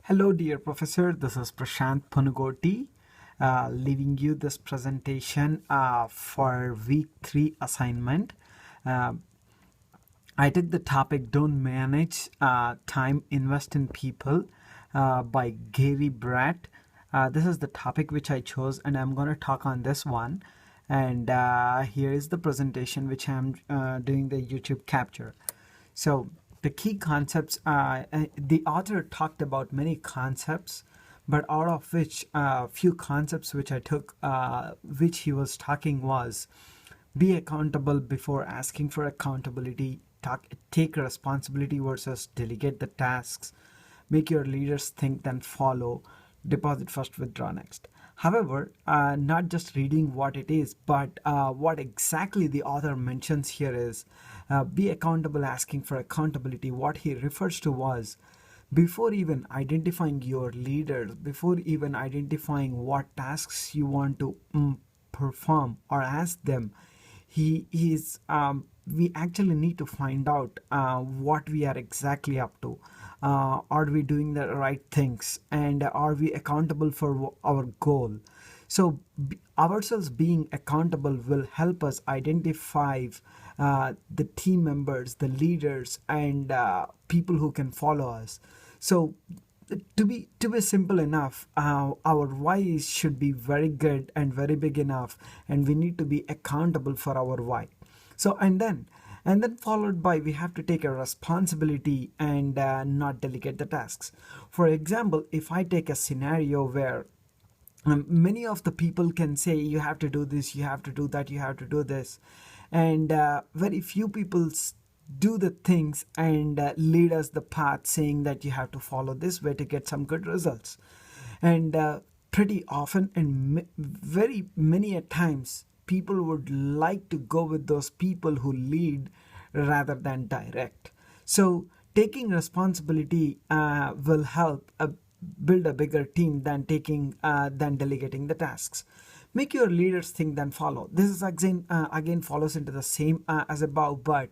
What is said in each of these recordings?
Hello, dear professor. This is Prashant Punugoti, leaving you this presentation for week 3 assignment. Uh, I took the topic Don't Manage Time, Invest in People by Gary Brett. This is the topic which I chose, and I'm going to talk on this one. And here is the presentation which I'm doing the YouTube capture. So the key concepts, the author talked about many concepts, but out of which few concepts which I took, which he was talking was be accountable before asking for accountability, take responsibility versus delegate the tasks, make your leaders think then follow, deposit first, withdraw next. However, not just reading what it is, but what exactly the author mentions here is be accountable, asking for accountability. What he refers to was before even identifying your leaders, before even identifying what tasks you want to perform or ask them, he is we actually need to find out what we are exactly up to. Are we doing the right things, and are we accountable for our goal? So ourselves being accountable will help us identify the team members, the leaders, and people who can follow us. So to be simple enough, our why should be very good and very big enough, and we need to be accountable for our why. So and then followed by we have to take a responsibility and not delegate the tasks. For example, if I take a scenario where many of the people can say you have to do this, you have to do that, you have to do this, and very few people do the things and lead us the path saying that you have to follow this way to get some good results. And pretty often and very many at times people would like to go with those people who lead rather than direct. So taking responsibility will help build a bigger team than delegating the tasks. Make your leaders think then follow. This is again follows into the same as above, but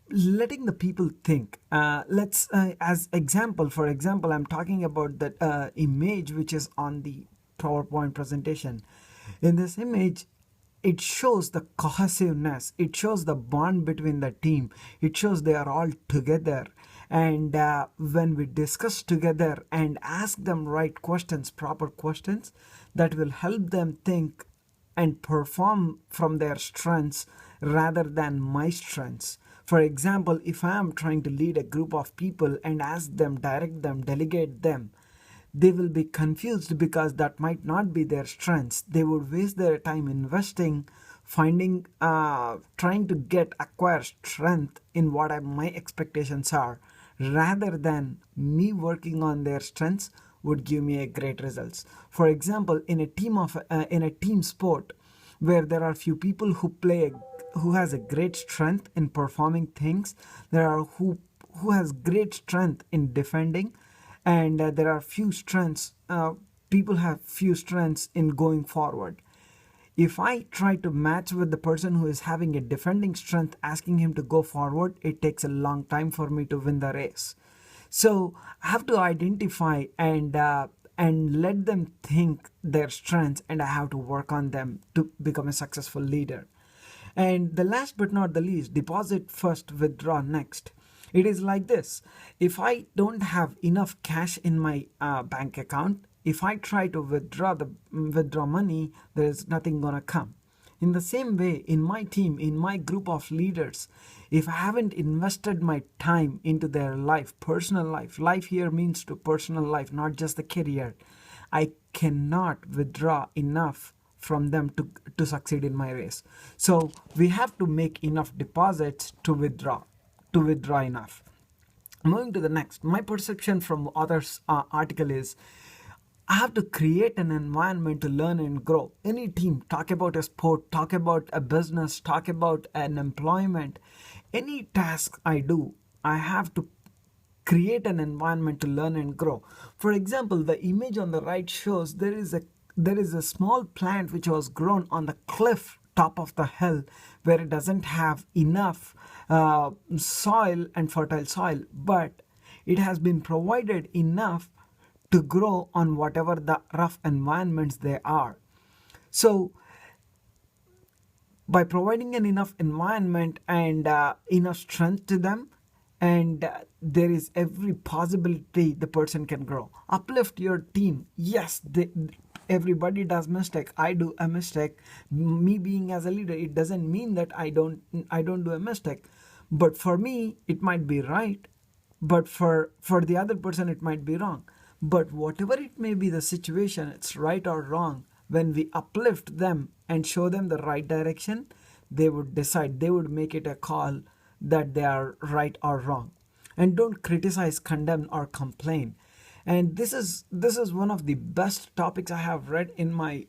letting the people think. Let's as example for example, I'm talking about that image which is on the PowerPoint presentation. In this image, it shows the cohesiveness, it shows the bond between the team, it shows they are all together. And when we discuss together and ask them right questions, proper questions, that will help them think and perform from their strengths rather than my strengths. For example, if I am trying to lead a group of people and ask them, direct them, delegate them, they will be confused because that might not be their strengths. They would waste their time investing, finding, trying to acquire strength in what my expectations are, rather than me working on their strengths would give me a great results. For example, in a team sport where there are few people who has a great strength in performing things, there are who has great strength in defending, and there are few strengths. People have few strengths in going forward. If I try to match with the person who is having a defending strength, asking him to go forward, it takes a long time for me to win the race. So I have to identify and let them think their strengths, and I have to work on them to become a successful leader. And the last but not the least, deposit first, withdraw next. It is like this: if I don't have enough cash in my bank account, if I try to withdraw money, there is nothing gonna come. In the same way, in my team, in my group of leaders, if I haven't invested my time into their life, personal life, life here means to personal life, not just the career, I cannot withdraw enough from them to succeed in my race. So we have to make enough deposits to withdraw enough. Moving to the next, my perception from others article is I have to create an environment to learn and grow. Any team, talk about a sport, talk about a business, talk about an employment, any task I do, I have to create an environment to learn and grow. For example, the image on the right shows there is a small plant which was grown on the cliff top of the hill where it doesn't have enough soil and fertile soil, but it has been provided enough to grow on whatever the rough environments they are. So by providing an enough environment and enough strength to them, and there is every possibility the person can grow. Uplift your team. Yes, everybody does mistake. I do a mistake. Me being as a leader, it doesn't mean that I don't do a mistake, but for me it might be right, but for the other person it might be wrong. But whatever it may be the situation, it's right or wrong, when we uplift them and show them the right direction, they would decide, they would make it a call that they are right or wrong. And don't criticize, condemn, or complain. And this is one of the best topics I have read in my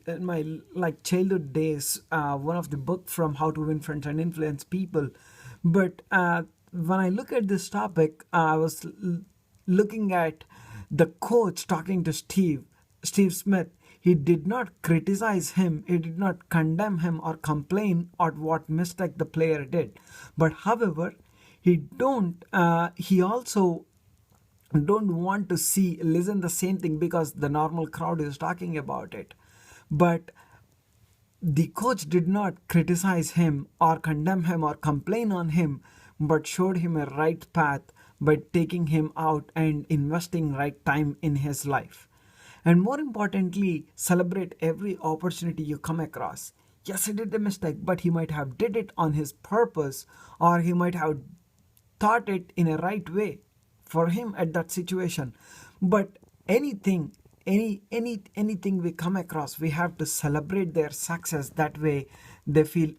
like childhood days, one of the book from How to Win Friends and Influence People. But when I look at this topic, I was looking at the coach talking to Steve Smith. He did not criticize him, he did not condemn him or complain at what mistake the player did. But however, he also don't want to see listen the same thing because the normal crowd is talking about it. But the coach did not criticize him or condemn him or complain on him, but showed him a right path by taking him out and investing right time in his life. And more importantly, celebrate every opportunity you come across. Yes, he did a mistake, but he might have did it on his purpose, or he might have thought it in a right way for him at that situation. But anything, anything we come across, we have to celebrate their success. That way they feel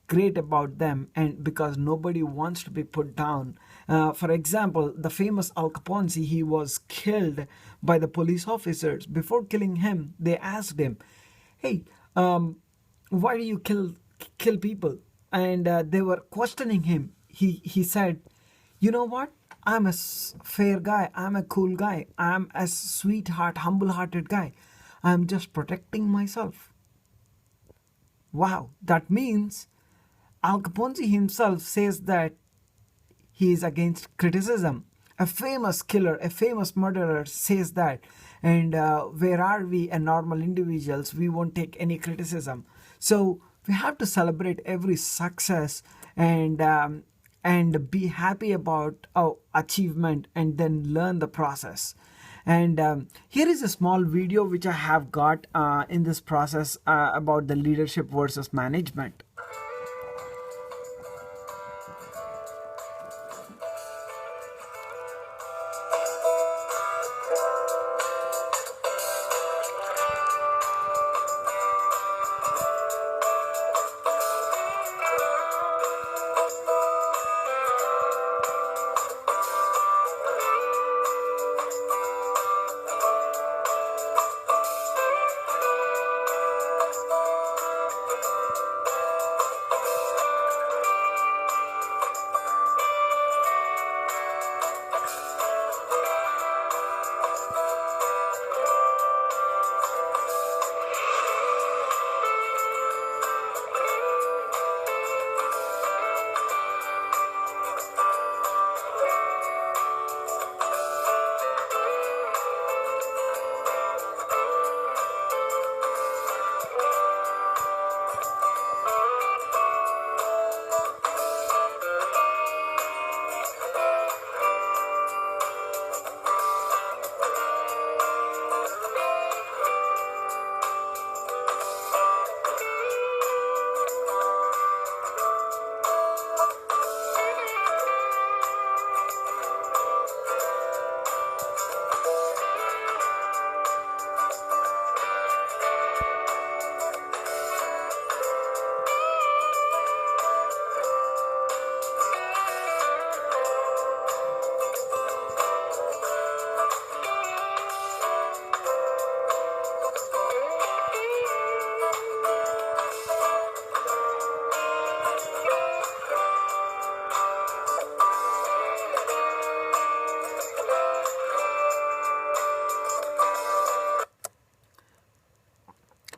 great about them, and because nobody wants to be put down. For example, the famous Al Capone, he was killed by the police officers. Before killing him, they asked him, hey, why do you kill people? And they were questioning him. He said, you know what, I'm a fair guy, I'm a cool guy, I'm a sweetheart, humble-hearted guy, I'm just protecting myself. Wow, that means Al Capone himself says that he is against criticism. A famous killer, a famous murderer says that. And where are we, a normal individuals? We won't take any criticism. So we have to celebrate every success, and be happy about our achievement, and then learn the process. And here is a small video which I have got in this process about the leadership versus management.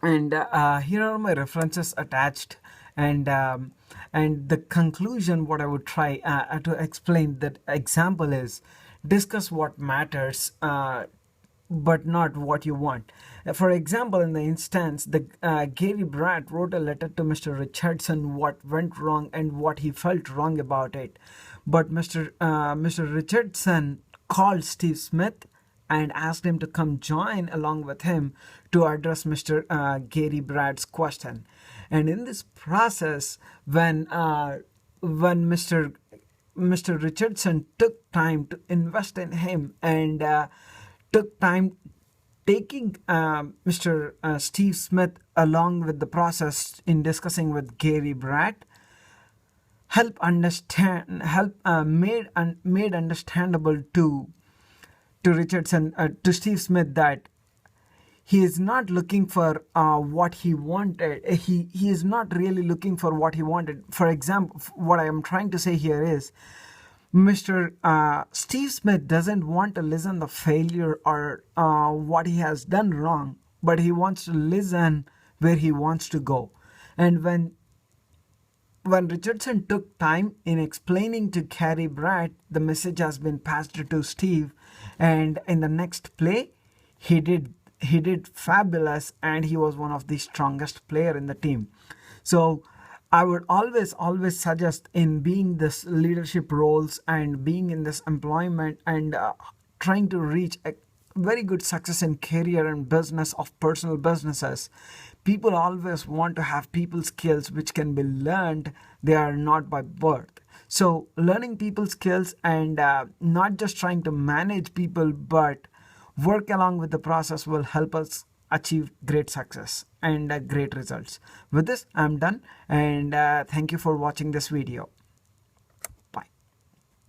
And here are my references attached, and the conclusion what I would try to explain that example is, discuss what matters, but not what you want. For example, in the instance, the Gary Brad wrote a letter to Mr. Richardson what went wrong and what he felt wrong about it. But Mr. Richardson called Steve Smith and asked him to come join along with him to address Mr. Gary Brad's question. And in this process, when Mr. Richardson took time to invest in him and took time taking Mr. Steve Smith along with the process in discussing with Gary Brad, made understandable to Richardson, to Steve Smith, that he is not looking for what he wanted. He is not really looking for what he wanted. For example, what I am trying to say here is Mr. Steve Smith doesn't want to listen the failure or what he has done wrong, but he wants to listen where he wants to go. And when Richardson took time in explaining to Gary Brad, the message has been passed to Steve, and in the next play, he did fabulous, and he was one of the strongest player in the team. So I would always suggest in being this leadership roles and being in this employment and trying to reach a very good success in career and business of personal businesses. People always want to have people skills which can be learned. They are not by birth. So learning people skills and not just trying to manage people, but work along with the process will help us achieve great success and great results. With this, I'm done, and thank you for watching this video.